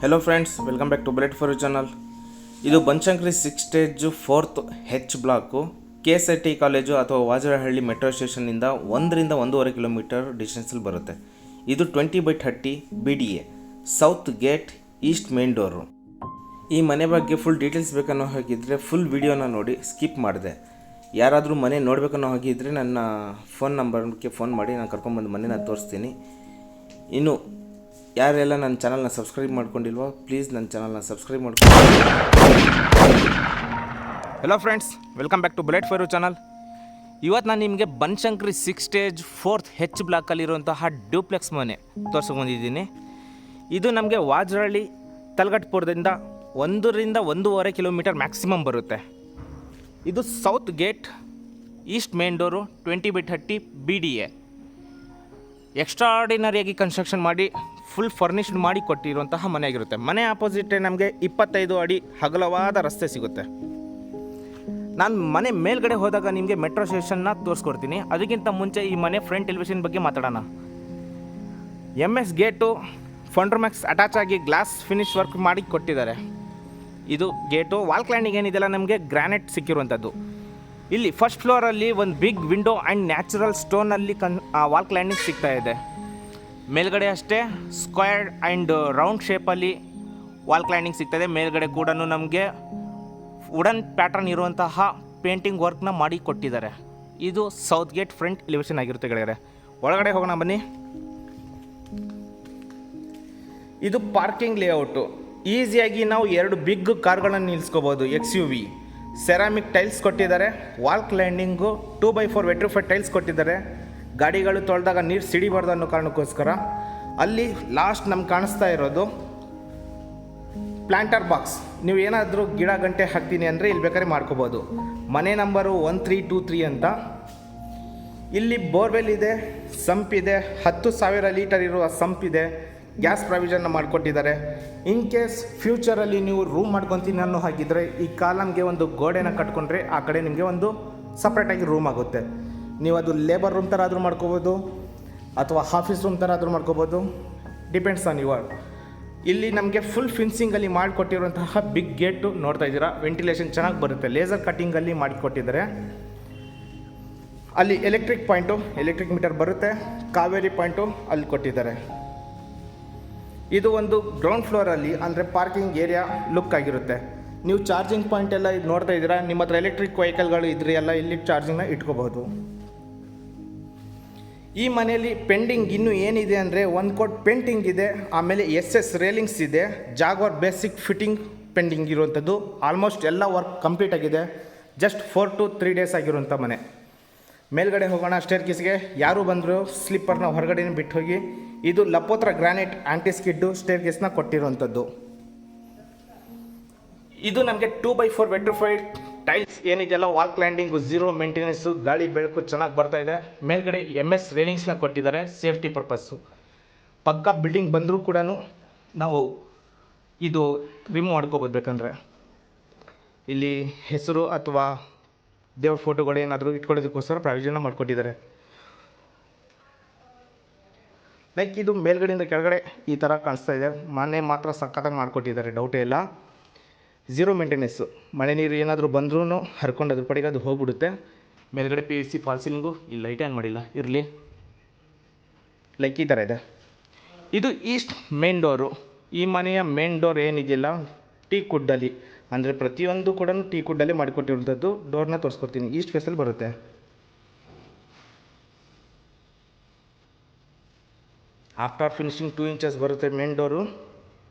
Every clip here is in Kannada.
Hello friends, welcome back to bullet for channel. ಇದು Banashankari 6 stage 4th H block KSIT college ಅಥವಾ ವಾಜರಹಳ್ಳಿ ಮೆಟ್ರೋ ಸ್ಟೇಷನ್ನಿಂದ 1-1.5 ಕಿಲೋಮೀಟರ್ ಡಿಸ್ಟೆನ್ಸಲ್ಲಿ ಬರುತ್ತೆ. ಇದು 20/30 BDA south gate east main door. ಈ ಮನೆ ಬಗ್ಗೆ ಫುಲ್ ಡೀಟೇಲ್ಸ್ ಬೇಕನ್ನೋ ಹಾಗಿದ್ದರೆ ಫುಲ್ ವಿಡಿಯೋನ ನೋಡಿ, ಸ್ಕಿಪ್ ಮಾಡಿದೆ. ಯಾರಾದರೂ ಮನೆ ನೋಡಬೇಕನ್ನೋ ಹಾಗಿದ್ದರೆ ನನ್ನ ಫೋನ್ ನಂಬರ್ಗೆ ಫೋನ್ ಮಾಡಿ ನಾನು ಕರ್ಕೊಂಡ್ಬಂದು ಮನೆನ ತೋರಿಸ್ತೀನಿ. ಇನ್ನು ಯಾರೆಲ್ಲ ನನ್ನ ಚಾನಲ್ನ ಸಬ್ಸ್ಕ್ರೈಬ್ ಮಾಡ್ಕೊಂಡಿಲ್ವೋ ಪ್ಲೀಸ್ ನನ್ನ ಚಾನಲ್ನ ಸಬ್ಸ್ಕ್ರೈಬ್ ಮಾಡ್ಕೊಂಡು. Hello friends, welcome back to bullet for channel. ಇವತ್ತು ನಾನು ನಿಮಗೆ ಬನಶಂಕರಿ 6 ಸ್ಟೇಜ್ 4th ಹೆಚ್ ಬ್ಲಾಕಲ್ಲಿರುವಂತಹ ಡ್ಯೂಪ್ಲೆಕ್ಸ್ ಮನೆ ತೋರಿಸ್ಕೊಂಡಿದ್ದೀನಿ. ಇದು ನಮಗೆ ವಾಜರಹಳ್ಳಿ ತಲಘಟ್ಟಪುರದಿಂದ 1-1.5 ಕಿಲೋಮೀಟರ್ ಮ್ಯಾಕ್ಸಿಮಮ್ ಬರುತ್ತೆ. ಇದು south gate east main door 20/30 BDA. ಎಕ್ಸ್ಟ್ರಾರ್ಡಿನರಿಯಾಗಿ ಕನ್ಸ್ಟ್ರಕ್ಷನ್ ಮಾಡಿ ಫುಲ್ ಫರ್ನಿಷ್ಡ್ ಮಾಡಿ ಕೊಟ್ಟಿರುವಂತಹ ಮನೆ ಆಗಿರುತ್ತೆ. ಮನೆ ಆಪೋಸಿಟೇ ನಮಗೆ 25 ಅಡಿ ಅಗಲವಾದ ರಸ್ತೆ ಸಿಗುತ್ತೆ. ನಾನು ಮನೆ ಮೇಲ್ಗಡೆ ಹೋದಾಗ ನಿಮಗೆ ಮೆಟ್ರೋ ಸ್ಟೇಷನ್ನ ತೋರಿಸ್ಕೊಡ್ತೀನಿ. ಅದಕ್ಕಿಂತ ಮುಂಚೆ ಈ ಮನೆ ಫ್ರಂಟ್ ಎಲಿವೇಷನ್ ಬಗ್ಗೆ ಮಾತಾಡೋಣ. MS ಗೇಟು ಫಂಡ್ರಮ್ಯಾಕ್ಸ್ ಅಟ್ಯಾಚ್ ಆಗಿ ಗ್ಲಾಸ್ ಫಿನಿಶ್ ವರ್ಕ್ ಮಾಡಿ ಕೊಟ್ಟಿದ್ದಾರೆ. ಇದು ಗೇಟು. ವಾಲ್ ಕ್ಲೈಂಡಿಂಗ್ ಏನಿದೆಯಲ್ಲ ನಮಗೆ ಗ್ರಾನೈಟ್ ಸಿಕ್ಕಿರುವಂಥದ್ದು. ಇಲ್ಲಿ ಫಸ್ಟ್ ಫ್ಲೋರಲ್ಲಿ ಒಂದು ಬಿಗ್ ವಿಂಡೋ ಆ್ಯಂಡ್ ನ್ಯಾಚುರಲ್ ಸ್ಟೋನಲ್ಲಿ ವಾಲ್ ಕ್ಲೈಂಡಿಂಗ್ ಸಿಗ್ತಾ ಇದೆ. ಮೇಲ್ಗಡೆ ಅಷ್ಟೇ ಸ್ಕ್ವೇರ್ ಆ್ಯಂಡ್ ರೌಂಡ್ ಶೇಪಲ್ಲಿ ವಾಲ್ ಕ್ಲೈಂಡಿಂಗ್ ಸಿಗ್ತಾಯಿದೆ. ಮೇಲ್ಗಡೆ ಕೂಡ ನಮಗೆ ವುಡನ್ ಪ್ಯಾಟರ್ನ್ ಇರುವಂತಹ ಪೇಂಟಿಂಗ್ ವರ್ಕ್ನ ಮಾಡಿ ಕೊಟ್ಟಿದ್ದಾರೆ. ಇದು ಸೌತ್ ಗೇಟ್ ಫ್ರಂಟ್ ಎಲಿವೇಷನ್ ಆಗಿರುತ್ತೆ ಗೆಳೆಯರೆ. ಒಳಗಡೆ ಹೋಗೋಣ ಬನ್ನಿ. ಇದು ಪಾರ್ಕಿಂಗ್ ಲೇಔಟು. ಈಸಿಯಾಗಿ ನಾವು 2 ಬಿಗ್ ಕಾರ್ಗಳನ್ನು ನಿಲ್ಲಿಸ್ಕೋಬೋದು. XUV ಸೆರಾಮಿಕ್ ಟೈಲ್ಸ್ ಕೊಟ್ಟಿದ್ದಾರೆ. ವಾಲ್ ಕ್ಲೈಂಡಿಂಗು 2x4 ವೆಟ್ರಿಫೈಡ್ ಟೈಲ್ಸ್ ಕೊಟ್ಟಿದ್ದಾರೆ. ಗಾಡಿಗಳು ತೊಳೆದಾಗ ನೀರು ಸಿಡಿಬಾರ್ದು ಅನ್ನೋ ಕಾರಣಕ್ಕೋಸ್ಕರ. ಅಲ್ಲಿ ಲಾಸ್ಟ್ ನಮ್ಗೆ ಕಾಣಿಸ್ತಾ ಇರೋದು ಪ್ಲ್ಯಾಂಟರ್ ಬಾಕ್ಸ್. ನೀವು ಏನಾದರೂ ಗಿಡ ಗಂಟೆ ಹಾಕ್ತೀನಿ ಅಂದರೆ ಇಲ್ಲಿ ಬೇಕಾದ್ರೆ ಮಾಡ್ಕೋಬೋದು. ಮನೆ ನಂಬರು 1323 ಅಂತ. ಇಲ್ಲಿ ಬೋರ್ವೆಲ್ ಇದೆ, ಸಂಪ್ ಇದೆ, 10,000 ಲೀಟರ್ ಇರುವ ಸಂಪ್ ಇದೆ. ಗ್ಯಾಸ್ ಪ್ರಾವಿಷನ್ನ ಮಾಡಿಕೊಟ್ಟಿದ್ದಾರೆ. ಇನ್ ಕೇಸ್ ಫ್ಯೂಚರಲ್ಲಿ ನೀವು ರೂಮ್ ಮಾಡ್ಕೊತೀನಿ ಅನ್ನೋ ಹಾಗಿದ್ರೆ ಈ ಕಾಲಮ್ಗೆ ಒಂದು ಗೋಡೆನ ಕಟ್ಕೊಂಡ್ರೆ ಆ ಕಡೆ ನಿಮಗೆ ಒಂದು ಸಪ್ರೇಟಾಗಿ ರೂಮ್ ಆಗುತ್ತೆ. ನೀವು ಅದು ಲೇಬರ್ ರೂಮ್ ಥರ ಆದರೂ ಮಾಡ್ಕೋಬೋದು ಅಥವಾ ಆಫೀಸ್ ರೂಮ್ ಥರ ಆದರೂ ಮಾಡ್ಕೋಬೋದು. Depends on your. ಇಲ್ಲಿ ನಮಗೆ ಫುಲ್ ಫಿನ್ಸಿಂಗಲ್ಲಿ ಮಾಡಿಕೊಟ್ಟಿರುವಂತಹ ಬಿಗ್ ಗೇಟು ನೋಡ್ತಾ ಇದ್ದೀರಾ. ವೆಂಟಿಲೇಷನ್ ಚೆನ್ನಾಗಿ ಬರುತ್ತೆ. ಲೇಸರ್ ಕಟ್ಟಿಂಗಲ್ಲಿ ಮಾಡಿಕೊಟ್ಟಿದ್ದಾರೆ. ಅಲ್ಲಿ ಎಲೆಕ್ಟ್ರಿಕ್ ಪಾಯಿಂಟು, ಎಲೆಕ್ಟ್ರಿಕ್ ಮೀಟರ್ ಬರುತ್ತೆ. ಕಾವೇರಿ ಪಾಯಿಂಟು ಅಲ್ಲಿ ಕೊಟ್ಟಿದ್ದಾರೆ. ಇದು ಒಂದು ಗ್ರೌಂಡ್ ಫ್ಲೋರಲ್ಲಿ ಅಂದರೆ ಪಾರ್ಕಿಂಗ್ ಏರಿಯಾ ಲುಕ್ ಆಗಿರುತ್ತೆ. ನೀವು ಚಾರ್ಜಿಂಗ್ ಪಾಯಿಂಟ್ ಎಲ್ಲ ಇದು ನೋಡ್ತಾ ಇದ್ದೀರಾ. ನಿಮ್ಮ ಹತ್ರ ಎಲೆಕ್ಟ್ರಿಕ್ ವೆಹಿಕಲ್ಗಳು ಇದ್ರೆ ಎಲ್ಲ ಇಲ್ಲಿ ಚಾರ್ಜಿಂಗ್ನ ಇಟ್ಕೋಬಹುದು. ಈ ಮನೆಯಲ್ಲಿ ಪೆಂಡಿಂಗ್ ಇನ್ನೂ ಏನಿದೆ ಅಂದರೆ 1 ಕೋಟ್ ಪೇಂಟಿಂಗ್ ಇದೆ. ಆಮೇಲೆ SS ರೇಲಿಂಗ್ಸ್ ಇದೆ. ಜಾಗ್ವಾರ್ ಬೇಸಿಕ್ ಫಿಟ್ಟಿಂಗ್ ಪೆಂಡಿಂಗ್ ಇರುವಂಥದ್ದು. ಆಲ್ಮೋಸ್ಟ್ ಎಲ್ಲ ವರ್ಕ್ ಕಂಪ್ಲೀಟ್ ಆಗಿದೆ. ಜಸ್ಟ್ 4 to 3 ಡೇಸ್ ಆಗಿರುವಂಥ ಮನೆ. ಮೇಲ್ಗಡೆ ಹೋಗೋಣ. ಸ್ಟೇರ್ ಕೇಸ್ಗೆ ಯಾರು ಬಂದರೂ ಸ್ಲಿಪ್ಪರ್ನ ಹೊರಗಡೆ ಬಿಟ್ಟು ಹೋಗಿ. ಇದು ಲಪೋತ್ರ ಗ್ರಾನೈಟ್ ಆಂಟಿ ಸ್ಕಿಡ್ಡು ಸ್ಟೇರ್ ಕೇಸ್ನ ಕೊಟ್ಟಿರುವಂಥದ್ದು. ಇದು ನಮಗೆ 2x4 ವೆಟ್ರಿಫೈಡ್ ಟೈಲ್ಸ್ ಏನಿದೆಯಲ್ಲ ವಾಲ್ ಕ್ಲೈಂಡಿಂಗು, 0 ಮೇಂಟೆನೆನ್ಸು, ಗಾಳಿ ಬೆಳಕು ಚೆನ್ನಾಗಿ ಬರ್ತಾ ಇದೆ. ಮೇಲ್ಗಡೆ MS ರೇಲಿಂಗ್ಸ್ನ ಕೊಟ್ಟಿದ್ದಾರೆ ಸೇಫ್ಟಿ ಪರ್ಪಸ್ಸು. ಪಕ್ಕ ಬಿಲ್ಡಿಂಗ್ ಬಂದರೂ ಕೂಡ ನಾವು ಇದು ರಿಮೂವ್ ಮಾಡ್ಕೋಬೋದು. ಬೇಕಂದರೆ ಇಲ್ಲಿ ಹೆಸರು ಅಥವಾ ದೇವ್ರ ಫೋಟೋಗಳು ಏನಾದರೂ ಇಟ್ಕೊಳ್ಳೋದಕ್ಕೋಸ್ಕರ ಪ್ರಾವಿಷನ್ನ ಮಾಡಿಕೊಟ್ಟಿದ್ದಾರೆ. ಲೈಕ್ ಇದು ಮೇಲ್ಗಡೆಯಿಂದ ಕೆಳಗಡೆ ಈ ಥರ ಕಾಣಿಸ್ತಾ ಇದೆ. ಮನೆ ಮಾತ್ರ ಸಖತ್ತಾಗಿ ಮಾಡಿಕೊಟ್ಟಿದ್ದಾರೆ, ಡೌಟೇ ಇಲ್ಲ. 0 ಮೇಂಟೆನೆನ್ಸು. ಮಳೆ ನೀರು ಏನಾದರೂ ಬಂದ್ರೂ ಹರ್ಕೊಂಡು ಅದ್ರ ಪಡೆಗೆ ಅದು ಹೋಗ್ಬಿಡುತ್ತೆ. ಮೇಲ್ಗಡೆ PVC ಫಾಲ್ ಸೀಲಿಂಗು. ಇಲ್ಲಿ ಲೈಟ್ ಆನ್ ಮಾಡಿಲ್ಲ, ಇರಲಿ. ಲೈಕ್ ಈ ಥರ ಇದೆ. ಇದು ಈಸ್ಟ್ ಮೇನ್ ಡೋರು. ಈ ಮನೆಯ ಮೇನ್ ಡೋರ್ ಏನಿದೆಯಲ್ಲ ಟೀಕ್ ವುಡ್ಡಲ್ಲಿ, ಅಂದರೆ ಪ್ರತಿಯೊಂದು ಕೂಡ ಟೀಕ್ ವುಡ್ಡಲ್ಲೇ ಮಾಡಿಕೊಟ್ಟಿರುವಂಥದ್ದು. ಡೋರ್ನ ತೋರಿಸ್ಕೊಡ್ತೀನಿ. ಈಸ್ಟ್ ಫೇಸಲ್ಲಿ ಬರುತ್ತೆ. ಆಫ್ಟರ್ ಫಿನಿಶಿಂಗ್ 2 ಇಂಚಸ್ ಬರುತ್ತೆ ಮೇನ್ ಡೋರು.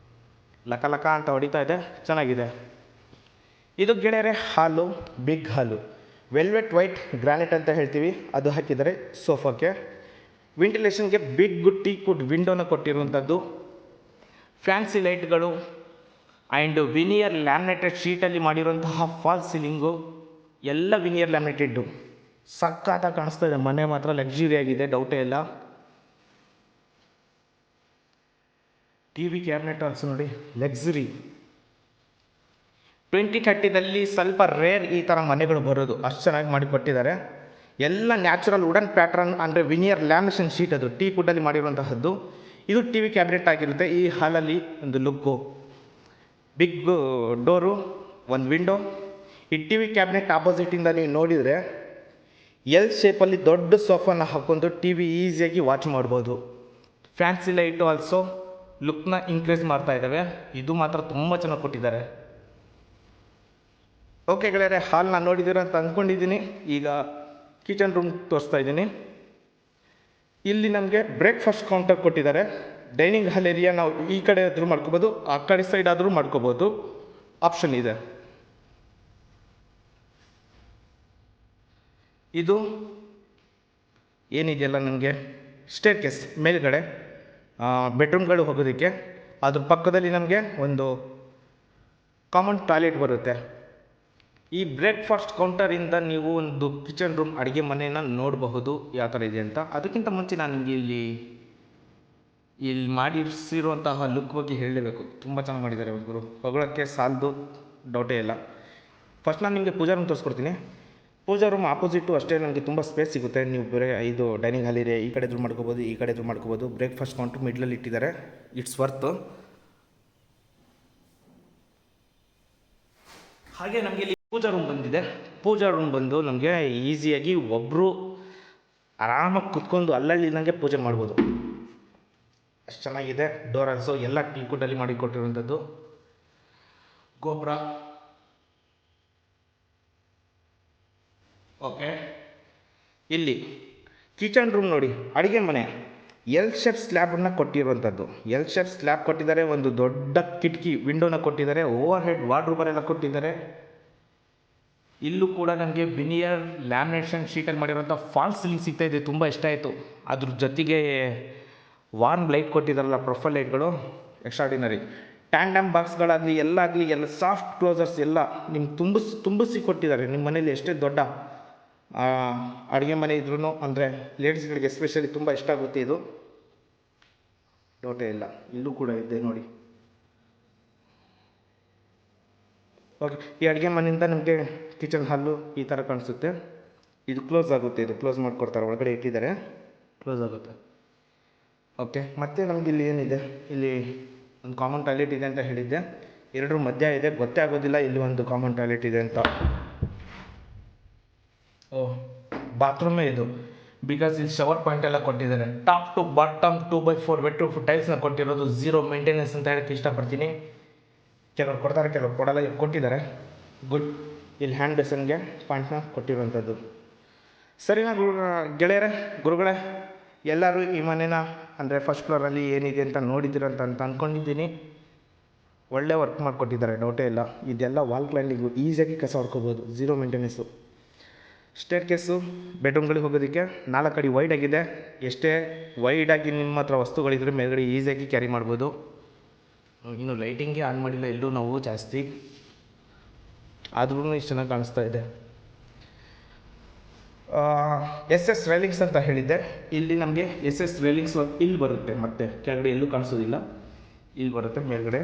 ಲಕ ಲಕ ಅಂತ ಹೊಡಿತಾ ಇದೆ, ಚೆನ್ನಾಗಿದೆ. ಇದು ಗೆಳೆಯರೆ ಹಾಲು, ಬಿಗ್ ಹಾಲು. ವೆಲ್ವೆಟ್ ವೈಟ್ ಗ್ರಾನೈಟ್ ಅಂತ ಹೇಳ್ತೀವಿ, ಅದು ಹಾಕಿದ್ದಾರೆ ಸೋಫಾಕ್ಕೆ. ವೆಂಟಿಲೇಷನ್ಗೆ ಬಿಗ್ ಟೀಕ್ ವುಡ್ ವಿಂಡೋನ ಕೊಟ್ಟಿರುವಂಥದ್ದು. ಫ್ಯಾನ್ಸಿ ಲೈಟ್ಗಳು ಆ್ಯಂಡ್ ವಿನಿಯರ್ ಲ್ಯಾಮಿನೇಟೆಡ್ ಶೀಟಲ್ಲಿ ಮಾಡಿರುವಂತಹ ಫಾಲ್ ಸೀಲಿಂಗು ಎಲ್ಲ ವಿನಿಯರ್ ಲ್ಯಾಮಿನೇಟೆಡ್ಡು. ಸಖತ್ತಾಗಿ ಕಾಣಿಸ್ತಾ ಇದೆ. ಮನೆ ಮಾತ್ರ ಲಕ್ಸುರಿ ಆಗಿದೆ, ಡೌಟೇ ಇಲ್ಲ. TV ಕ್ಯಾಬಿನೆಟ್ ಆಲ್ಸೋ ನೋಡಿ, ಲಕ್ಸುರಿ. 2030ದಲ್ಲಿ ಸ್ವಲ್ಪ ರೇರ್ ಈ ಥರ ಮನೆಗಳು ಬರೋದು. ಅಷ್ಟು ಚೆನ್ನಾಗಿ ಮಾಡಿಕೊಟ್ಟಿದ್ದಾರೆ. ಎಲ್ಲ ನ್ಯಾಚುರಲ್ ವುಡನ್ ಪ್ಯಾಟ್ರನ್ ಅಂದರೆ ವಿನಿಯರ್ ಲ್ಯಾಮಿನೇಷನ್ ಶೀಟ್. ಅದು ಟೀಕ್ ವುಡ್ಡಲ್ಲಿ ಮಾಡಿರುವಂತಹದ್ದು. ಇದು ಟಿ ವಿ ಕ್ಯಾಬಿನೆಟ್ ಆಗಿರುತ್ತೆ. ಈ ಹಾಲಲ್ಲಿ ಒಂದು ಲುಕ್ಕು, ಬಿಗ್ ಡೋರು, ಒಂದು ವಿಂಡೋ. ಈ ಟಿ ವಿ ಕ್ಯಾಬಿನೆಟ್ ಆಪೋಸಿಟಿಂದ ನೀವು ನೋಡಿದರೆ ಎಲ್ ಶೇಪಲ್ಲಿ ದೊಡ್ಡ ಸೋಫಾನ ಹಾಕ್ಕೊಂಡು ಟಿ ವಿ ಈಸಿಯಾಗಿ ವಾಚ್ ಮಾಡ್ಬೋದು. ಫ್ಯಾನ್ಸಿ ಲೈಟು ಆಲ್ಸೋ ಲುಕ್ನ ಇನ್ಕ್ರೀಸ್ ಮಾಡ್ತಾ ಇದ್ದಾವೆ. ಇದು ಮಾತ್ರ ತುಂಬ ಚೆನ್ನಾಗಿ ಕೊಟ್ಟಿದ್ದಾರೆ. ಓಕೆ ಗೆಳೆಯರೆ, ಹಾಲ್ನ ನೋಡಿದ್ದೀರ ಅಂತ ಅಂದ್ಕೊಂಡಿದ್ದೀನಿ. ಈಗ ಕಿಚನ್ ರೂಮ್ ತೋರಿಸ್ತಾ ಇದ್ದೀನಿ. ಇಲ್ಲಿ ನಮಗೆ ಬ್ರೇಕ್ಫಾಸ್ಟ್ ಕೌಂಟರ್ ಕೊಟ್ಟಿದ್ದಾರೆ. ಡೈನಿಂಗ್ ಹಾಲ್ ಏರಿಯಾ ನಾವು ಈ ಕಡೆ ಆದರೂ ಮಾಡ್ಕೋಬೋದು, ಆ ಕಡೆ ಸೈಡ್ ಆದರೂ ಮಾಡ್ಕೋಬೋದು, ಆಪ್ಷನ್ ಇದೆ. ಇದು ಏನಿದೆಯಲ್ಲ ನಮಗೆ ಸ್ಟೇರ್ ಕೇಸ್ ಮೇಲ್ಗಡೆ ಬೆಡ್ರೂಮ್ಗಳು ಹೋಗೋದಕ್ಕೆ. ಅದ್ರ ಪಕ್ಕದಲ್ಲಿ ನಮಗೆ ಒಂದು ಕಾಮನ್ ಟಾಯ್ಲೆಟ್ ಬರುತ್ತೆ. ಈ ಬ್ರೇಕ್ಫಾಸ್ಟ್ ಕೌಂಟರಿಂದ ನೀವು ಒಂದು ಕಿಚನ್ ರೂಮ್ ಅಡುಗೆ ಮನೆಯನ್ನು ನೋಡಬಹುದು ಯಾವ ಥರ ಇದೆ ಅಂತ. ಅದಕ್ಕಿಂತ ಮುಂಚೆ ನಾನು ನಿಮಗೆ ಇಲ್ಲಿ ಮಾಡಿಸಿರುವಂತಹ ಲುಕ್ ಬಗ್ಗೆ ಹೇಳಲೇಬೇಕು. ತುಂಬ ಚೆನ್ನಾಗಿ ಮಾಡಿದ್ದಾರೆ ಒಬ್ಬರು, ಹೊಗಳೋಕ್ಕೆ ಸಾಲದು, ಡೌಟೇ ಇಲ್ಲ. ಫಸ್ಟ್ ನಾನು ನಿಮಗೆ ಪೂಜಾ ರೂಮ್ ತೋರಿಸ್ಕೊಡ್ತೀನಿ. ಪೂಜಾ ರೂಮ್ ಆಪೋಸಿಟು ಅಷ್ಟೇ ನನಗೆ ತುಂಬ ಸ್ಪೇಸ್ ಸಿಗುತ್ತೆ. ನೀವು ಬೇರೆ ಇದು ಡೈನಿಂಗ್ ಹಾಲ್ ಇದೆ, ಈ ಕಡೆ ಎದುರು ಮಾಡ್ಕೋಬೋದು, ಈ ಕಡೆ ಎದುರು ಮಾಡ್ಕೋಬೋದು. ಬ್ರೇಕ್ಫಾಸ್ಟ್ ಕೌಂಟ್ರ್ ಮಿಡ್ಲಲ್ಲಿ ಇಟ್ಟಿದ್ದಾರೆ, ಇಟ್ಸ್ ವರ್ತ್. ಹಾಗೆ ನಮಗೆ ಇಲ್ಲಿ ಪೂಜಾ ರೂಮ್ ಬಂದಿದೆ. ಪೂಜಾ ರೂಮ್ ಬಂದು ನಮಗೆ ಈಸಿಯಾಗಿ ಒಬ್ಬರು ಆರಾಮಾಗಿ ಕುತ್ಕೊಂಡು ಅಲ್ಲಲ್ಲಿ ನನಗೆ ಪೂಜೆ ಮಾಡ್ಬೋದು. ಅಷ್ಟು ಚೆನ್ನಾಗಿದೆ. ಡೋರ್ ಆಲ್ಸೋ ಎಲ್ಲ ಟೀಕುಡ್ಡಲ್ಲಿ ಮಾಡಿ ಕೊಟ್ಟಿರುವಂಥದ್ದು. ಗೋಪುರ ಓಕೆ. ಇಲ್ಲಿ ಕಿಚನ್ ರೂಮ್ ನೋಡಿ, ಅಡುಗೆ ಮನೆ ಎಲ್ ಶೇಪ್ ಸ್ಲ್ಯಾಬನ್ನು ಕೊಟ್ಟಿರುವಂಥದ್ದು. ಎಲ್ ಶೇಪ್ ಸ್ಲ್ಯಾಬ್ ಕೊಟ್ಟಿದ್ದಾರೆ. ಒಂದು ದೊಡ್ಡ ಕಿಟಕಿ ವಿಂಡೋನ ಕೊಟ್ಟಿದ್ದಾರೆ. ಓವರ್ ಹೆಡ್ ವಾರ್ಡ್ರೋಬರ್ ಎಲ್ಲ ಕೊಟ್ಟಿದ್ದಾರೆ. ಇಲ್ಲೂ ಕೂಡ ನನಗೆ ವಿನಿಯರ್ ಲ್ಯಾಮಿನೇಷನ್ ಶೀಟಲ್ಲಿ ಮಾಡಿರೋಂಥ ಫಾಲ್ಸ್ ಸೀಲಿಂಗ್ ಸಿಗ್ತಾಯಿದೆ, ತುಂಬ ಇಷ್ಟ ಆಯಿತು. ಅದ್ರ ಜೊತೆಗೆ ವಾರ್ಮ್ ಲೈಟ್ ಕೊಟ್ಟಿದ್ದಾರಲ್ಲ, ಪ್ರೊಫೈಲ್ ಲೈಟ್ಗಳು ಎಕ್ಸ್ಟ್ರಾಡಿನರಿ. ಟ್ಯಾಂಡಮ್ ಬಾಕ್ಸ್ಗಳಾಗಲಿ ಎಲ್ಲ ಸಾಫ್ಟ್ ಕ್ಲೋಸರ್ಸ್ ಎಲ್ಲ ನಿಮ್ಗೆ ತುಂಬಿಸಿ ಕೊಟ್ಟಿದ್ದಾರೆ. ನಿಮ್ಮ ಮನೇಲಿ ಎಷ್ಟೇ ದೊಡ್ಡ ಅಡುಗೆ ಮನೆ ಇದ್ರೂ, ಅಂದರೆ ಲೇಡೀಸ್ಗಳಿಗೆ ಎಸ್ಪೆಷಲಿ ತುಂಬ ಇಷ್ಟ ಆಗುತ್ತೆ ಇದು, ಡೌಟೇ ಇಲ್ಲ. ಇಲ್ಲೂ ಕೂಡ ಇದೆ ನೋಡಿ. ಓಕೆ, ಈ ಅಡುಗೆ ಮನೆಯಿಂದ ನಿಮಗೆ ಕಿಚನ್ ಹಾಲು ಈ ಥರ ಕಾಣಿಸುತ್ತೆ. ಇದು ಕ್ಲೋಸ್ ಆಗುತ್ತೆ, ಇದು ಕ್ಲೋಸ್ ಮಾಡಿಕೊಡ್ತಾರೆ, ಒಳಗಡೆ ಇಟ್ಟಿದ್ದಾರೆ, ಕ್ಲೋಸ್ ಆಗುತ್ತೆ. ಓಕೆ, ಮತ್ತು ನಮ್ಗೆ ಇಲ್ಲಿ ಏನಿದೆ, ಇಲ್ಲಿ ಒಂದು ಕಾಮನ್ ಟಾಯ್ಲೆಟ್ ಇದೆ ಅಂತ ಹೇಳಿದ್ದೆ. ಎರಡರ ಮಧ್ಯ ಇದೆ, ಗೊತ್ತೇ ಆಗೋದಿಲ್ಲ ಇಲ್ಲಿ ಒಂದು ಕಾಮನ್ ಟಾಯ್ಲೆಟ್ ಇದೆ ಅಂತ. ಬಾತ್ರೂಮೇ ಇದು, ಬಿಕಾಸ್ ಇಲ್ಲಿ ಶವರ್ ಪಾಯಿಂಟ್ ಎಲ್ಲ ಕೊಟ್ಟಿದ್ದಾರೆ. ಟಾಪ್ ಟು ಬಾಟಮ್ 2x4 ವೆಟ್ ಟೈಲ್ಸ್ನ ಕೊಟ್ಟಿರೋದು. ಝೀರೋ ಮೇಂಟೆನೆನ್ಸ್ ಅಂತ ಹೇಳಕ್ಕೆ ಇಷ್ಟಪಡ್ತೀನಿ. ಕೆಲವ್ರು ಕೊಡ್ತಾರೆ, ಕೆಲವ್ರು ಕೊಡಲ್ಲ, ಕೊಟ್ಟಿದ್ದಾರೆ, ಗುಡ್. ಇಲ್ಲಿ ಹ್ಯಾಂಡ್ ಬೇಸನ್ಗೆ ಪಾಯಿಂಟ್ನ ಕೊಟ್ಟಿರುವಂಥದ್ದು. ಸರಿನಾ ಗೆಳೆಯರೇ, ಗುರುಗಳೇ, ಎಲ್ಲರೂ ಈ ಮನೇನ ಅಂದರೆ ಫಸ್ಟ್ ಫ್ಲೋರಲ್ಲಿ ಏನಿದೆ ಅಂತ ನೋಡಿದ್ದೀರಂತ ಅಂದ್ಕೊಂಡಿದ್ದೀನಿ. ಒಳ್ಳೆ ವರ್ಕ್ ಮಾಡಿಕೊಟ್ಟಿದ್ದಾರೆ, ಡೌಟೇ ಇಲ್ಲ. ಇದೆಲ್ಲ ವಾಲ್ ಕ್ಲೈಂಡಿಂಗು, ಈಸಿಯಾಗಿ ಕಸ ಹೊಡ್ಕೋಬೋದು, ಝೀರೋ ಮೇಂಟೆನೆನ್ಸು. ಸ್ಟೇರ್ ಕೇಸು ಬೆಡ್ರೂಮ್ಗಳಿಗೆ ಹೋಗೋದಕ್ಕೆ 4 ಅಡಿ ವೈಡ್ ಆಗಿದೆ. ಎಷ್ಟೇ ವೈಡಾಗಿ ನಿಮ್ಮ ಹತ್ರ ವಸ್ತುಗಳಿದ್ರೆ ಮೇಲ್ಗಡೆ ಈಸಿಯಾಗಿ ಕ್ಯಾರಿ ಮಾಡ್ಬೋದು. ಇನ್ನು ಲೈಟಿಂಗೇ ಆನ್ ಮಾಡಿಲ್ಲ ಎಲ್ಲೂ ನಾವು ಜಾಸ್ತಿ, ಆದ್ರೂ ಇಷ್ಟು ಚೆನ್ನಾಗಿ ಕಾಣಿಸ್ತಾ ಇದೆ. SS ರೈಲಿಂಗ್ಸ್ ಅಂತ ಹೇಳಿದ್ದೆ. ಇಲ್ಲಿ ನಮಗೆ SS ರೈಲಿಂಗ್ಸ್ ಇಲ್ಲಿ ಬರುತ್ತೆ, ಮತ್ತು ಕೆಳಗಡೆ ಎಲ್ಲೂ ಕಾಣಿಸೋದಿಲ್ಲ, ಇಲ್ಲಿ ಬರುತ್ತೆ ಮೇಲ್ಗಡೆ.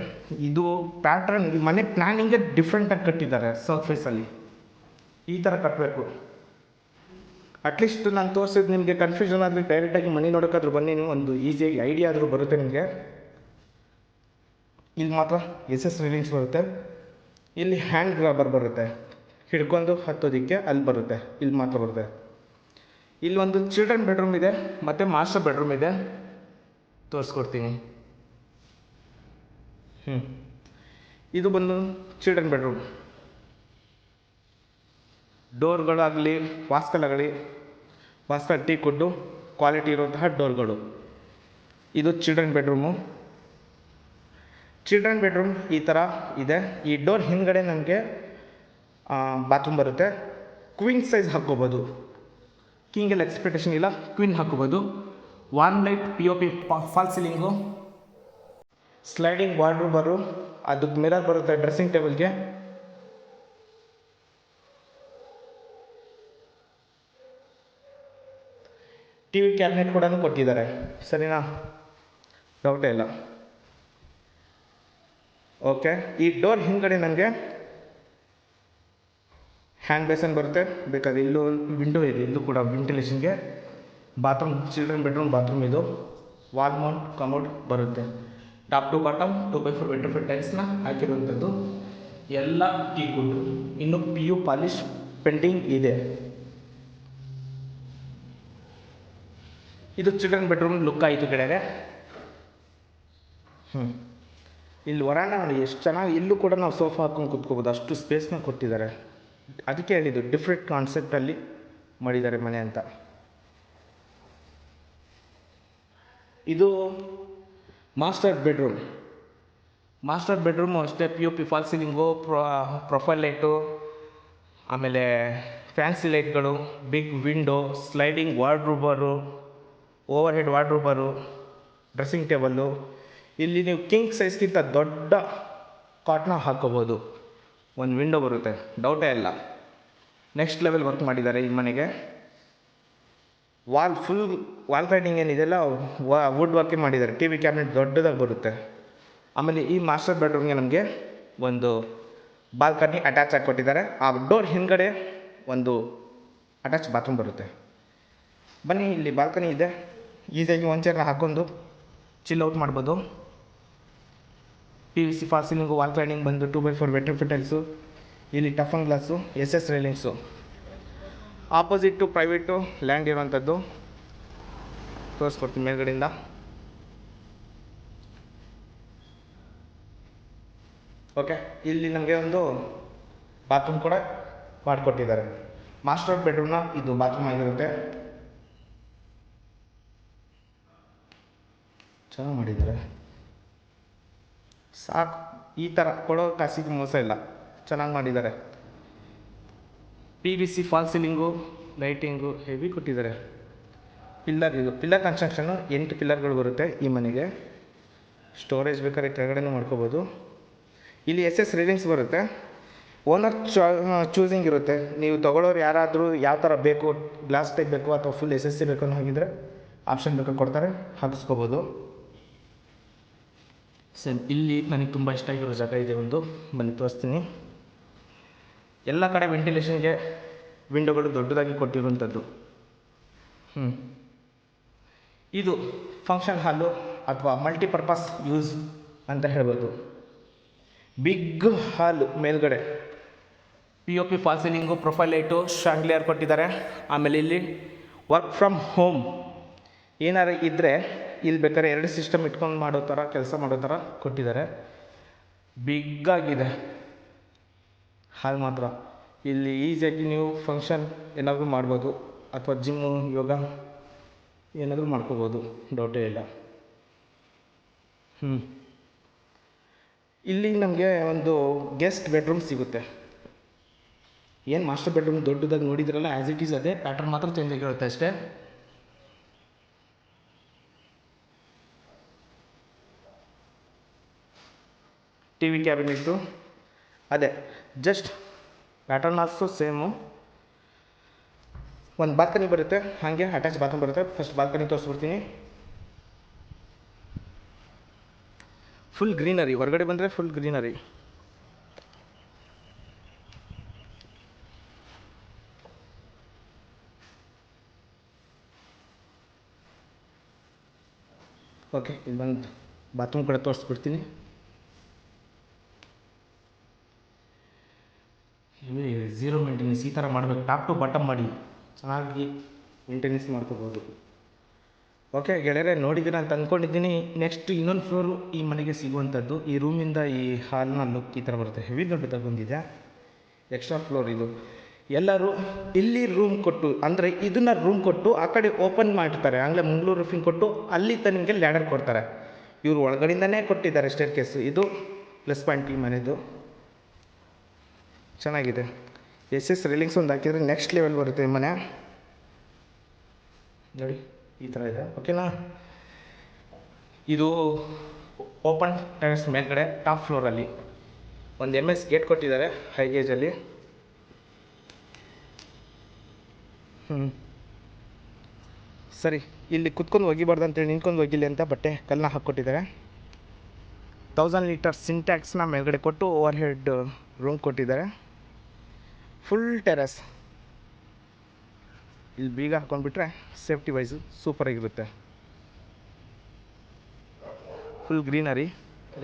ಇದು ಪ್ಯಾಟ್ರನ್, ಮನೆ ಪ್ಲ್ಯಾನಿಂಗೇ ಡಿಫ್ರೆಂಟಾಗಿ ಕಟ್ಟಿದ್ದಾರೆ. ಸರ್ಫೇಸಲ್ಲಿ ಈ ಥರ ಕಟ್ಟಬೇಕು. ಅಟ್ಲೀಸ್ಟ್ ನಾನು ತೋರಿಸಿದ್ದು ನಿಮಗೆ ಕನ್ಫ್ಯೂಷನ್ ಆದರೆ ಡೈರೆಕ್ಟಾಗಿ ಮನೆ ನೋಡೋಕ್ಕಾದ್ರೂ ಬನ್ನಿ, ನೀವು ಒಂದು ಈಸಿಯಾಗಿ ಐಡಿಯಾ ಆದರೂ ಬರುತ್ತೆ ನಿಮಗೆ. ಇಲ್ಲಿ ಮಾತ್ರ SS ರೈಲಿಂಗ್ಸ್ ಬರುತ್ತೆ. ಇಲ್ಲಿ ಹ್ಯಾಂಡ್ ಗ್ರಾಬರ್ ಬರುತ್ತೆ, ಹಿಡ್ಕೊಂಡು ಹತ್ತೋದಕ್ಕೆ ಅಲ್ಲಿ ಬರುತ್ತೆ, ಇಲ್ಲಿ ಮಾತ್ರ ಬರುತ್ತೆ. ಇಲ್ಲಿ ಒಂದು ಚಿಲ್ಡ್ರನ್ ಬೆಡ್ರೂಮ್ ಇದೆ ಮತ್ತು ಮಾಸ್ಟರ್ ಬೆಡ್ರೂಮ್ ಇದೆ, ತೋರಿಸ್ಕೊಡ್ತೀನಿ. ಇದು ಬಂದು ಚಿಲ್ಡ್ರನ್ ಬೆಡ್ರೂಮ್. ಡೋರ್ಗಳಾಗಲಿ ವಾಸ್ಕಲ್ ಟೀ ಕುಡ್ಡು ಕ್ವಾಲಿಟಿ ಇರುವಂತಹ ಡೋರ್ಗಳು. ಇದು ಚಿಲ್ಡ್ರನ್ ಬೆಡ್ರೂಮು. ಚಿಲ್ಡ್ರನ್ ಬೆಡ್ರೂಮ್ ಈ ಥರ ಇದೆ. ಈ ಡೋರ್ ಹಿಂದ್ಗಡೆ ನನಗೆ ಬಾತ್ರೂಮ್ ಬರುತ್ತೆ. ಕ್ವೀನ್ ಸೈಜ್ ಹಾಕ್ಕೋಬೋದು, ಕಿಂಗೆಲ್ಲ ಎಕ್ಸ್ಪೆಕ್ಟೇಷನ್ ಇಲ್ಲ, ಕ್ವೀನ್ ಹಾಕ್ಕೋಬೋದು. Warm light, POP fall ceiling, sliding ವಾರ್ಡ್ರೋಬರು, ಅದಕ್ಕೆ ಮಿರರ್ ಬರುತ್ತೆ ಡ್ರೆಸ್ಸಿಂಗ್ ಟೇಬಲ್ಗೆ. TV ಕ್ಯಾಬಿನೆಟ್ ಕೂಡ ಕೊಟ್ಟಿದ್ದಾರೆ, ಸರಿನಾ, ಡೌಟೇ ಇಲ್ಲ. ಓಕೆ, ಈ ಡೋರ್ ಹಿಂದ್ಗಡೆ ನನಗೆ ಹ್ಯಾಂಡ್ ಬೇಸನ್ ಬರುತ್ತೆ. ಬೇಕಾದ್ರೆ ಇಲ್ಲೂ ವಿಂಡೋ ಇದೆ, ಇಲ್ಲೂ ಕೂಡ ವೆಂಟಿಲೇಷನ್ಗೆ. ಬಾತ್ರೂಮ್, ಚಿಲ್ಡ್ರನ್ ಬೆಡ್ರೂಮ್ ಬಾತ್ರೂಮ್ ಇದು. ವಾಲ್ ಮೌಂಟ್ ಕಮೋಡ್ ಬರುತ್ತೆ. Top to bottom 2x4 vitrified ಟೈಲ್ಸ್ನ ಹಾಕಿರುವಂಥದ್ದು. ಎಲ್ಲ ಟೀ ಗುಡ್. ಇನ್ನು ಪಿ ಯು ಪಾಲಿಶ್ ಪೆಂಡಿಂಗ್ ಇದೆ. ಇದು ಚಿಲ್ಡ್ರನ್ ಬೆಡ್ರೂಮ್ ಲುಕ್ ಆಯಿತು ಕೆಳಗೆ. ಇಲ್ಲಿ ವರಾಂಡ ನೋಡಿ ಎಷ್ಟು ಚೆನ್ನಾಗಿ, ಇಲ್ಲೂ ಕೂಡ ನಾವು ಸೋಫಾ ಹಾಕೊಂಡು ಕೂತ್ಕೋಬೋದು, ಅಷ್ಟು ಸ್ಪೇಸ್ನ ಕೊಟ್ಟಿದ್ದಾರೆ. ಅದಕ್ಕೆ ಹೇಳಿದ್ದು ಡಿಫ್ರೆಂಟ್ ಕಾನ್ಸೆಪ್ಟಲ್ಲಿ ಮಾಡಿದ್ದಾರೆ ಮನೆ ಅಂತ. ಇದು ಮಾಸ್ಟರ್ ಬೆಡ್ರೂಮು ಅಷ್ಟೇ. P U P fall ceiling, profile light, ಆಮೇಲೆ ಫ್ಯಾನ್ಸಿ ಲೈಟ್ಗಳು, ಬಿಗ್ ವಿಂಡೋ, ಸ್ಲೈಡಿಂಗ್ ವಾರ್ಡ್ರೂಬರು, ಓವರ್ ಹೆಡ್ ವಾರ್ಡ್ರೂಬರು, ಡ್ರೆಸ್ಸಿಂಗ್ ಟೇಬಲ್ಲು. ಇಲ್ಲಿ ನೀವು ಕಿಂಗ್ ಸೈಜ್ಗಿಂತ ದೊಡ್ಡ ಕಾಟ್ನ ಹಾಕ್ಕೋಬೋದು. ಒಂದು ವಿಂಡೋ ಬರುತ್ತೆ, ಡೌಟೇ ಇಲ್ಲ. ನೆಕ್ಸ್ಟ್ ಲೆವೆಲ್ ವರ್ಕ್ ಮಾಡಿದ್ದಾರೆ ಈ ಮನೆಗೆ. ವಾಲ್ ರೈಡಿಂಗ್ ಏನಿದೆಯಲ್ಲ ವುಡ್ ವರ್ಕೇ ಮಾಡಿದ್ದಾರೆ. ಟಿ ವಿ ಕ್ಯಾಬಿನೆಟ್ ದೊಡ್ಡದಾಗಿ ಬರುತ್ತೆ. ಆಮೇಲೆ ಈ ಮಾಸ್ಟರ್ ಬೆಡ್ರೂಮ್ಗೆ ನಮಗೆ ಒಂದು ಬಾಲ್ಕನಿ ಅಟ್ಯಾಚ್ ಆಗಿ ಕೊಟ್ಟಿದ್ದಾರೆ. ಆ ಡೋರ್ ಹಿಂದ್ಗಡೆ ಒಂದು ಅಟ್ಯಾಚ್ ಬಾತ್ರೂಮ್ ಬರುತ್ತೆ. ಬನ್ನಿ, ಇಲ್ಲಿ ಬಾಲ್ಕನಿ ಇದೆ. ಈಸಿಯಾಗಿ ಒಂದು ಚೇರ್ನ ಹಾಕ್ಕೊಂಡು ಚಿಲ್ ಔಟ್ ಮಾಡ್ಬೋದು. P V C false ceiling, wall riding ಬಂದು 2x4 ವೆಟ್ರಿಫೈಡ್ ಟೈಲ್ಸು. ಇಲ್ಲಿ ಟಫನ್ glass, SS railings. Opposite private land ಇರುವಂಥದ್ದು ತೋರಿಸ್ಕೊಡ್ತೀನಿ ಮೇಲ್ಗಡೆಯಿಂದ. ಓಕೆ, ಇಲ್ಲಿ ನಮಗೆ ಒಂದು ಬಾತ್ರೂಮ್ ಕೂಡ ಮಾಡಿಕೊಟ್ಟಿದ್ದಾರೆ. ಮಾಸ್ಟರ್ ಬೆಡ್ರೂಮ್ನ ಇದು ಬಾತ್ರೂಮ್ ಆಗಿರುತ್ತೆ. ಚೆನ್ನಾಗಿ ಮಾಡಿದ್ದಾರೆ. ಸಾಕು, ಈ ಥರ ಕೊಡೋ ಕಾಸಿಗೆ ಮೋಸ ಇಲ್ಲ, ಚೆನ್ನಾಗಿ ಮಾಡಿದ್ದಾರೆ. P V C false ceiling, lighting heavy ಕೊಟ್ಟಿದ್ದಾರೆ. ಪಿಲ್ಲರ್ ಕನ್ಸ್ಟ್ರಕ್ಷನು 8 ಪಿಲ್ಲರ್ಗಳು ಬರುತ್ತೆ ಈ ಮನೆಗೆ. ಸ್ಟೋರೇಜ್ ಬೇಕಾದ್ರೆ ಕೆಳಗಡೆನೂ ಮಾಡ್ಕೋಬೋದು. ಇಲ್ಲಿ SS ರೈಲಿಂಗ್ಸ್ ಬರುತ್ತೆ. ಓನರ್ ಚೂಸಿಂಗ್ ಇರುತ್ತೆ. ನೀವು ತೊಗೊಳ್ಳೋರು ಯಾರಾದರೂ ಯಾವ ಥರ ಬೇಕು, ಗ್ಲಾಸ್ ಟೈಪ್ ಬೇಕು ಅಥವಾ ಫುಲ್ SSC ಬೇಕು ಅನ್ನೋ ಹಾಗಿದ್ರೆ ಆಪ್ಷನ್ ಬೇಕಾದ್ರೆ ಕೊಡ್ತಾರೆ, ಹಾಕಿಸ್ಕೋಬೋದು. ಸರ್, ಇಲ್ಲಿ ನನಗೆ ತುಂಬ ಇಷ್ಟ ಆಗಿರೋ ಜಾಗ ಇದೆ ಒಂದು, ಬನ್ನಿ ತೋರಿಸ್ತೀನಿ. ಎಲ್ಲ ಕಡೆ ವೆಂಟಿಲೇಷನ್ಗೆ ವಿಂಡೋಗಳು ದೊಡ್ಡದಾಗಿ ಕೊಟ್ಟಿರುವಂಥದ್ದು. ಇದು ಫಂಕ್ಷನ್ ಹಾಲು ಅಥವಾ ಮಲ್ಟಿಪರ್ಪಸ್ ಯೂಸ್ ಅಂತ ಹೇಳ್ಬೋದು. ಬಿಗ್ ಹಾಲ್ ಮೇಲ್ಗಡೆ POP fall ceiling, profile light, chandelier ಕೊಟ್ಟಿದ್ದಾರೆ. ಆಮೇಲೆ ಇಲ್ಲಿ ವರ್ಕ್ ಫ್ರಮ್ ಹೋಮ್ ಏನಾರು ಇದ್ದರೆ ಇಲ್ಲಿ ಬೇಕಾದ್ರೆ 2 ಸಿಸ್ಟಮ್ ಇಟ್ಕೊಂಡು ಕೆಲಸ ಮಾಡೋ ಥರ ಕೊಟ್ಟಿದ್ದಾರೆ. ಬಿಗ್ಗಾಗಿದೆ ಹಾಲ್ ಮಾತ್ರ. ಇಲ್ಲಿ ಈಸಿಯಾಗಿ ನೀವು ಫಂಕ್ಷನ್ ಏನಾದರೂ ಮಾಡ್ಬೋದು, ಅಥವಾ ಜಿಮ್ಮು, ಯೋಗ ಏನಾದರೂ ಮಾಡ್ಕೋಬೋದು, ಡೌಟೇ ಇಲ್ಲ. ಇಲ್ಲಿ ನಮಗೆ ಒಂದು ಗೆಸ್ಟ್ ಬೆಡ್ರೂಮ್ ಸಿಗುತ್ತೆ. ಏನು ಮಾಸ್ಟರ್ ಬೆಡ್ರೂಮ್ ದೊಡ್ಡದಾಗಿ ನೋಡಿದ್ರಲ್ಲ, ಆ್ಯಸ್ ಇಟ್ ಈಸ್ ಅದೇ, ಪ್ಯಾಟರ್ನ್ ಮಾತ್ರ ಚೇಂಜ್ ಆಗಿರುತ್ತೆ ಅಷ್ಟೇ. ಟಿ ವಿ ಕ್ಯಾಬಿನೆಟ್ಟು ಅದೇ, ಜಸ್ಟ್ ಪ್ಯಾಟರ್ನ್ ಆಲ್ಸೋ ಸೇಮು. ಒಂದು ಬಾಲ್ಕನಿ ಬರುತ್ತೆ, ಹಾಗೆ ಅಟ್ಯಾಚ್ ಬಾತ್ರೂಮ್ ಬರುತ್ತೆ. ಫಸ್ಟ್ ಬಾಲ್ಕನಿ ತೋರಿಸ್ಬಿಡ್ತೀನಿ. ಫುಲ್ ಗ್ರೀನರಿ, ಹೊರಗಡೆ ಬಂದರೆ ಫುಲ್ ಗ್ರೀನರಿ. ಓಕೆ, ಇಲ್ಲಿ ಬಂದು ಬಾತ್ರೂಮ್ ಕಡೆ ತೋರಿಸ್ಬಿಡ್ತೀನಿ. ಝೀರೋ ಮೇಂಟೆನೆನ್ಸ್ ಈ ಥರ ಮಾಡಬೇಕು, ಟಾಪ್ ಟು ಬಾಟಮ್ ಮಾಡಿ ಚೆನ್ನಾಗಿ ಮೇಂಟೆನೆನ್ಸ್ ಮಾಡ್ಕೋಬೋದು. ಓಕೆ ಗೆಳೆಯರೆ, ನೋಡಿದ್ದೀರ ಅಂತ ಅಂದ್ಕೊಂಡಿದ್ದೀನಿ. ನೆಕ್ಸ್ಟ್ ಇನ್ನೊಂದು ಫ್ಲೋರು ಈ ಮನೆಗೆ ಸಿಗುವಂಥದ್ದು. ಈ ರೂಮಿಂದ ಈ ಹಾಲ್ನ ಲುಕ್ ಈ ಥರ ಬರುತ್ತೆ. ಹೆವಿ ದೊಡ್ಡದಾಗಿ ಬಂದಿದೆ, ಎಕ್ಸ್ಟ್ರಾ ಫ್ಲೋರ್ ಇದು. ಎಲ್ಲರೂ ಇಲ್ಲಿ ರೂಮ್ ಕೊಟ್ಟು, ಅಂದರೆ ಇದನ್ನು ರೂಮ್ ಕೊಟ್ಟು ಆ ಕಡೆ ಓಪನ್ ಮಾಡಿರ್ತಾರೆ, ಆಮೇಲೆ ಮಂಗಳೂರು ರೂಫಿಂಗ್ ಕೊಟ್ಟು ಅಲ್ಲಿ ನಿಮಗೆ ಲ್ಯಾಡರ್ ಕೊಡ್ತಾರೆ. ಇವರು ಒಳಗಡೆಯಿಂದನೇ ಕೊಟ್ಟಿದ್ದಾರೆ ಸ್ಟೇರ್ ಕೇಸು. ಇದು ಪ್ಲಸ್ ಪಾಯಿಂಟ್ ಈ ಮನೆದು. ಚೆನ್ನಾಗಿದೆ. SS ರೈಲಿಂಗ್ಸ್ ಒಂದು ಹಾಕಿದರೆ ನೆಕ್ಸ್ಟ್ ಲೆವೆಲ್ ಬರುತ್ತೆ ಈ ಮನೆ. ನೋಡಿ ಈ ಥರ ಇದೆ, ಓಕೆನಾ. ಇದು ಓಪನ್ ಟೆರೆಸ್ ಮೇಲ್ಗಡೆ ಟಾಪ್ ಫ್ಲೋರಲ್ಲಿ ಒಂದು MS ಗೇಟ್ ಕೊಟ್ಟಿದ್ದಾರೆ ಹೈ ಗೇಜಲ್ಲಿ. ಸರಿ, ಇಲ್ಲಿ ಕುತ್ಕೊಂಡು ಒಗಿಬಾರ್ದು ಅಂತೇಳಿ ನಿಂತ್ಕೊಂಡು ಒಗಿಲಿ ಅಂತ ಬಟ್ಟೆ ಕಲ್ಲನ್ನ ಹಾಕ್ಕೊಟ್ಟಿದ್ದಾರೆ. 1000 ಲೀಟರ್ ಸಿಂಟ್ಯಾಕ್ಸ್ನ ಮೇಲ್ಗಡೆ ಕೊಟ್ಟು ಓವರ್ ಹೆಡ್ ರೂಮ್ ಕೊಟ್ಟಿದ್ದಾರೆ. Full terrace. ಇಲ್ಲಿ ಬೀಗ ಹಾಕೊಂಡ್ಬಿಟ್ರೆ ಸೇಫ್ಟಿ ವೈಸು ಸೂಪರಾಗಿರುತ್ತೆ. ಫುಲ್ ಗ್ರೀನರಿ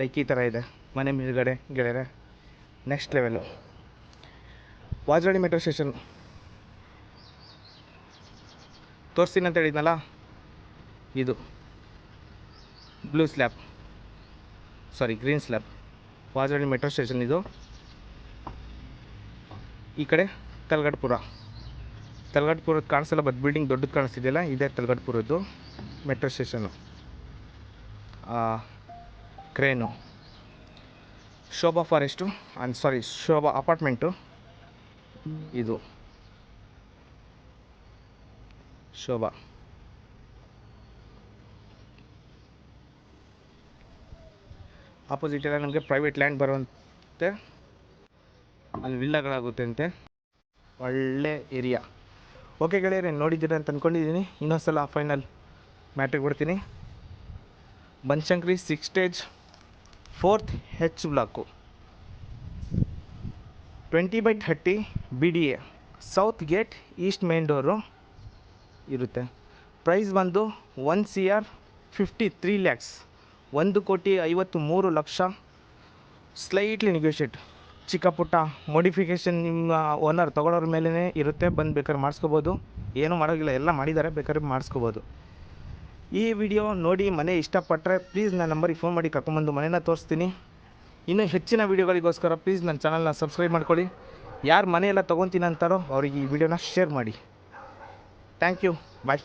ಲೈಕ್ ಈ ಥರ ಇದೆ ಮನೆ ಮೇಲ್ಗಡೆ ಗೆಳೆಯರೆ, ನೆಕ್ಸ್ಟ್ ಲೆವೆಲು. ವಾಜರಾಡಿ ಮೆಟ್ರೋ ಸ್ಟೇಷನ್ ತೋರಿಸ್ತೀನಿ ಅಂತ ಹೇಳಿದ್ನಲ್ಲ, ಇದು blue slab, sorry green slab, ವಾಜರಾಡಿ ಮೆಟ್ರೋ ಸ್ಟೇಷನ್ ಇದು. ಈ ಕಡೆ ತಲಗಡ್ಪುರ ಕಾಣಿಸಲ್ಲ, ಬಟ್ ಬಿಲ್ಡಿಂಗ್ ದೊಡ್ಡದು ಕಾಣಿಸ್ತಿದೆಯಲ್ಲ, ಇದೇ ತಲಗಡ್ಪುರದ್ದು metro station. Crane, Shobha forest Shobha apartment, ಇದು ಶೋಭಾ. ಆಪೋಸಿಟ್ ಎಲ್ಲ ನಮಗೆ ಪ್ರೈವೇಟ್ ಲ್ಯಾಂಡ್ ಬರುವಂತೆ, ಅಲ್ಲಿ ವಿಲ್ಲಾಗಳಾಗುತ್ತೆ ಅಂತೆ. ಒಳ್ಳೆ ಏರಿಯಾ. ಓಕೆ ಗೆಳೆಯರೆ, ನೋಡಿದ್ದೀರ ಅಂತ ಅಂದ್ಕೊಂಡಿದ್ದೀನಿ. ಇನ್ನೊಂದ್ಸಲ ಫೈನಲ್ ಮ್ಯಾಟ್ರಿಗೆ ಬಿಡ್ತೀನಿ. Banashankari 6 stage 4th H block, 20/30 BDA, south gate east main door ಇರುತ್ತೆ. ಪ್ರೈಸ್ ಬಂದು 1,53 lakhs, 1,53,00,000. ಸ್ಲೈಟ್ಲಿ ನೆಗೋಷಿಯೇಟ್, ಚಿಕ್ಕ ಪುಟ್ಟ ಮಾಡಿಫಿಕೇಷನ್ ನಿಮ್ಮ ಓನರ್ ತೊಗೊಳೋರ ಮೇಲೇ ಇರುತ್ತೆ. ಬಂದು ಬೇಕಾದ್ರೆ ಮಾಡಿಸ್ಕೋಬೋದು, ಏನೂ ಮಾಡೋಂಗಿಲ್ಲ, ಎಲ್ಲ ಮಾಡಿದ್ದಾರೆ, ಬೇಕಾದ್ರೆ ಮಾಡಿಸ್ಕೋಬೋದು. ಈ ವಿಡಿಯೋ ನೋಡಿ ಮನೆ ಇಷ್ಟಪಟ್ಟರೆ ಪ್ಲೀಸ್ ನನ್ನ ನಂಬರಿಗೆ ಫೋನ್ ಮಾಡಿ ಕರ್ಕೊಂಬಂದು ಮನೇನ ತೋರಿಸ್ತೀನಿ. ಇನ್ನೂ ಹೆಚ್ಚಿನ ವೀಡಿಯೋಗಳಿಗೋಸ್ಕರ ಪ್ಲೀಸ್ ನನ್ನ ಚಾನಲ್ನ ಸಬ್ಸ್ಕ್ರೈಬ್ ಮಾಡ್ಕೊಳ್ಳಿ. ಯಾರು ಮನೆಯೆಲ್ಲ ತೊಗೊತೀನಿ ಅಂತಾರೋ ಅವ್ರಿಗೆ ಈ ವಿಡಿಯೋನ ಶೇರ್ ಮಾಡಿ. Thank you, bye.